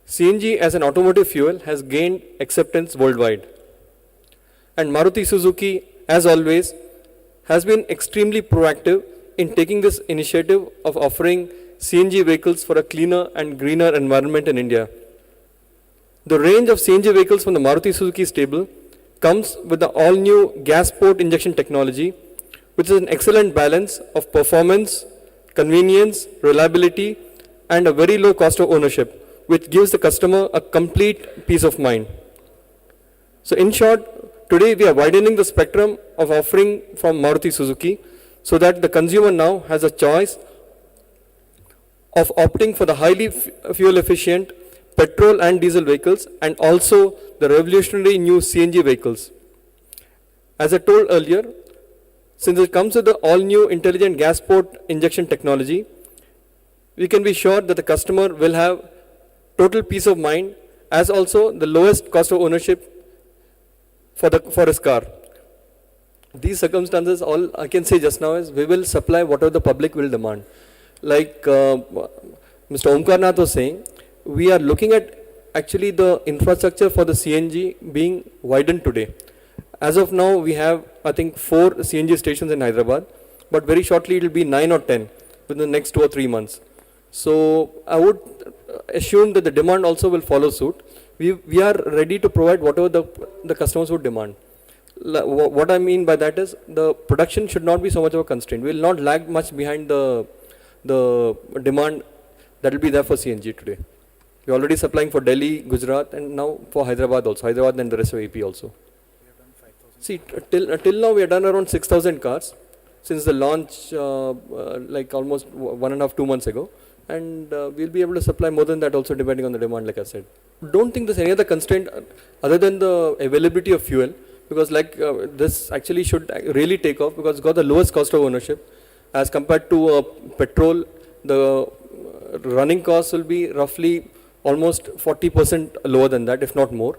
CNG as an automotive fuel has gained acceptance worldwide. And Maruti Suzuki, as always, has been extremely proactive in taking this initiative of offering CNG vehicles for a cleaner and greener environment in India. The range of CNG vehicles from the Maruti Suzuki stable comes with the all-new gas port injection technology, which is an excellent balance of performance, convenience, reliability, and a very low cost of ownership, which gives the customer a complete peace of mind. So in short, today we are widening the spectrum of offering from Maruti Suzuki so that the consumer now has a choice of opting for the highly fuel efficient petrol and diesel vehicles and also the revolutionary new CNG vehicles. As I told earlier, since it comes with the all-new intelligent gas port injection technology, we can be sure that the customer will have total peace of mind as also the lowest cost of ownership for his car. These circumstances, all I can say just now is we will supply whatever the public will demand. Like Mr. Omkar Nath was saying, we are looking at actually the infrastructure for the CNG being widened today. As of now, we have, I think, 4 CNG stations in Hyderabad, but very shortly it will be 9 or 10 within the next 2 or 3 months. So I would assume that the demand also will follow suit. We are ready to provide whatever the customers would demand. What I mean by that is the production should not be so much of a constraint. We will not lag much behind the demand that will be there for CNG today. We are already supplying for Delhi, Gujarat, and now for Hyderabad also, Hyderabad and the rest of AP also. See, till now we have done around 6,000 cars since the launch like almost 1.5–2 months ago. And we'll be able to supply more than that also depending on the demand, like I said. Don't think there's any other constraint other than the availability of fuel, because like this actually should really take off because it's got the lowest cost of ownership. As compared to petrol, the running costs will be roughly almost 40% lower than that, if not more.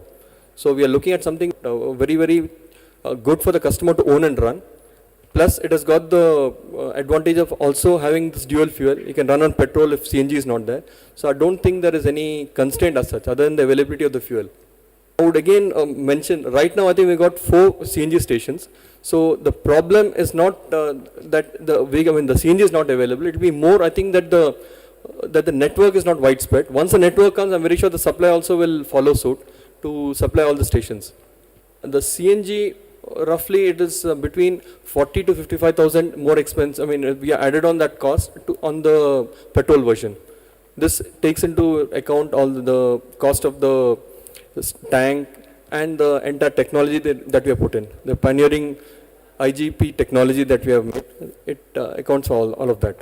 So we are looking at something very, very good for the customer to own and run. Plus, it has got the advantage of also having this dual fuel. You can run on petrol if CNG is not there. So I don't think there is any constraint as such other than the availability of the fuel. I would again mention, right now I think we got 4 CNG stations. So the problem is not that the CNG is not available. It will be more, I think, that the network is not widespread. Once the network comes, I'm very sure the supply also will follow suit to supply all the stations. The CNG, roughly it is between 40 to 55,000 more expensive. I mean, we added on that cost on the petrol version. This takes into account all the cost of the tank and the entire technology that we have put in. The pioneering IGP technology that we have made, it accounts for all of that.